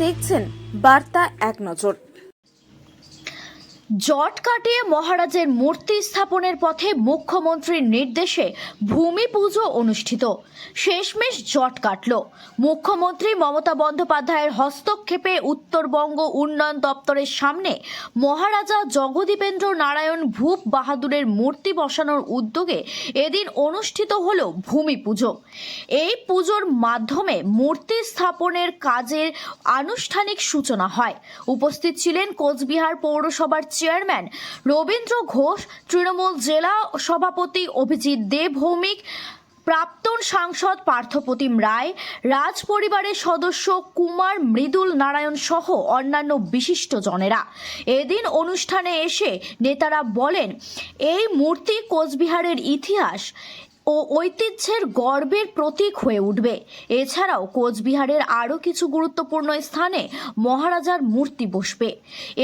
দেখছেন বার্তা এক নজর। জট কাটিয়ে মহারাজের মূর্তি স্থাপনের পথে মুখ্যমন্ত্রীর নির্দেশে ভূমি পুজো অনুষ্ঠিত। শেষমেশ জট কাটল। মুখ্যমন্ত্রী মমতা বন্দ্যোপাধ্যায়ের হস্তক্ষেপে উত্তরবঙ্গ উন্নয়ন দপ্তরের সামনে মহারাজা জগদীপেন্দ্র নারায়ণ ভূপ বাহাদুরের মূর্তি বসানোর উদ্যোগে এদিন অনুষ্ঠিত হল ভূমি পুজো। এই পুজোর মাধ্যমে মূর্তি স্থাপনের কাজের আনুষ্ঠানিক সূচনা হয়। উপস্থিত ছিলেন কোচবিহার পৌরসভার চেয়ারম্যান রবীন্দ্র ঘোষ, তৃণমূল জেলা সভাপতি অভিজিৎ দে ভৌমিক, প্রাক্তন সাংসদ পার্থপ্রতিম রায়, রাজ পরিবারের সদস্য কুমার মৃদুল নারায়ণ সহ অন্যান্য বিশিষ্টজনেরা। এদিন অনুষ্ঠানে এসে নেতারা বলেন, এই মূর্তি কোচবিহারের ইতিহাস ও ঐতিহ্যের গর্বের প্রতীক হয়ে উঠবে। এছাড়াও কোচবিহারের আরও কিছু গুরুত্বপূর্ণ স্থানে মহারাজার মূর্তি বসবে।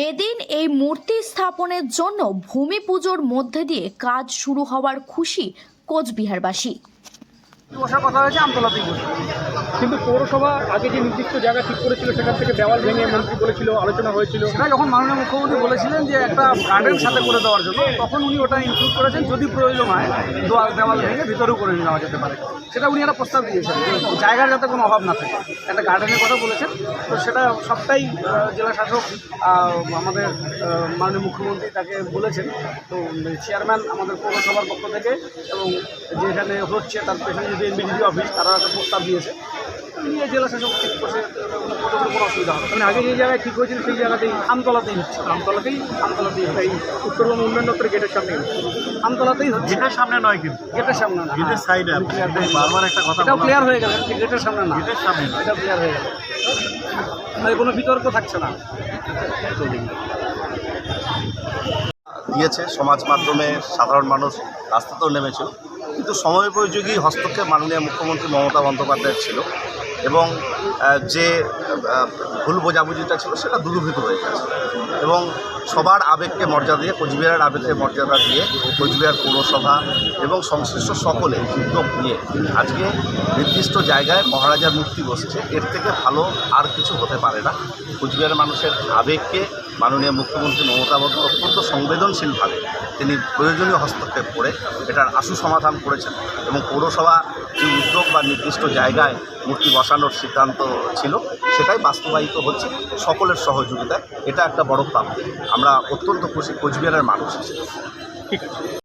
এদিন এই মূর্তি স্থাপনের জন্য ভূমি পুজোর মধ্যে দিয়ে কাজ শুরু হওয়ার খুশি কোচবিহারবাসী। বসার কথা হয়েছে আমতলাতেই বসবে, কিন্তু পৌরসভা আগে যে নির্দিষ্ট জায়গা ঠিক করেছিল সেখান থেকে দেওয়াল ভেঙে মন্ত্রী বলেছিল, আলোচনা হয়েছিল। সেটা যখন মাননীয় মুখ্যমন্ত্রী বলেছিলেন যে একটা গার্ডেন সাথে করে দেওয়ার জন্য, তখন উনি ওটা ইনক্লুড করেছেন যদি প্রয়োজন হয় দেওয়াল ভেঙে ভিতরেও করে নেওয়া যেতে পারে। সেটা উনি একটা প্রস্তাব দিয়েছেন, জায়গার যাতে কোনো অভাব না থাকে, একটা গার্ডেনের কথা বলেছেন। তো সেটা সবটাই জেলা শাসক আমাদের মাননীয় মুখ্যমন্ত্রী তাকে বলেছেন। তো চেয়ারম্যান আমাদের পৌরসভার পক্ষ থেকে এবং যেখানে হচ্ছে তার পেছনে যে এমবিডিডি অফিস, তারা একটা প্রস্তাব দিয়েছে, নিয়ে জেলা শাসক ঠিক বসে কোনো অসুবিধা হবে। মানে আগে যে জায়গায় ঠিক হয়েছিল সেই জায়গাতেই আমতলাতেই হচ্ছে, আমতলাতেই এই উত্তরবঙ্গ উন্নয়ন দপ্তরের গেটের সামনে আমতলাতেই হচ্ছে। গেটের সামনে নয়, কিন্তু গেটের সামনে না, গেটের সাইডে। বারবার একটা কথা এটাও ক্লিয়ার হয়ে গেল, গেটের সামনে না, গেটের সামনে নয়। এটা ক্লিয়ার হয়ে গেল, তাই কোনো বিতর্ক থাকছে না। দিয়েছে সমাজ মাধ্যমে, সাধারণ মানুষ রাস্তাতেও নেমেছিল, কিন্তু সময়োপযোগী হস্তক্ষেপ মাননীয় মুখ্যমন্ত্রী মমতা বন্দ্যোপাধ্যায়ের ছিল এবং যে ভুল বোঝাবুঝিটা ছিল সেটা দূরীভূত হয়ে গেছে এবং সবার আবেগকে মর্যাদা দিয়ে, কোচবিহারের আবেগকে মর্যাদা দিয়ে কোচবিহার পৌরসভা এবং সংশ্লিষ্ট সকলে উদ্যোগ নিয়ে আজকে নির্দিষ্ট জায়গায় মহারাজার মূর্তি বসছে। এর থেকে ভালো আর কিছু হতে পারে না। কোচবিহারের মানুষের আবেগকে মাননীয় মুখ্যমন্ত্রী মমতা বন্দ্যোপাধ্যায় অত্যন্ত সংবেদনশীলভাবে তিনি প্রয়োজনীয় হস্তক্ষেপ করে এটার আশু সমাধান করেছেন এবং পৌরসভা যে উদ্যোগ বা নির্দিষ্ট জায়গায় মূর্তি বসানোর সিদ্ধান্ত ছিল সেটাই বাস্তবায়িত হচ্ছে সকলের সহযোগিতায়। এটা একটা বড় প্রাপ্তি। আমরা অত্যন্ত খুশি কোচবিহারের মানুষ হিসেবে। ঠিক আছে।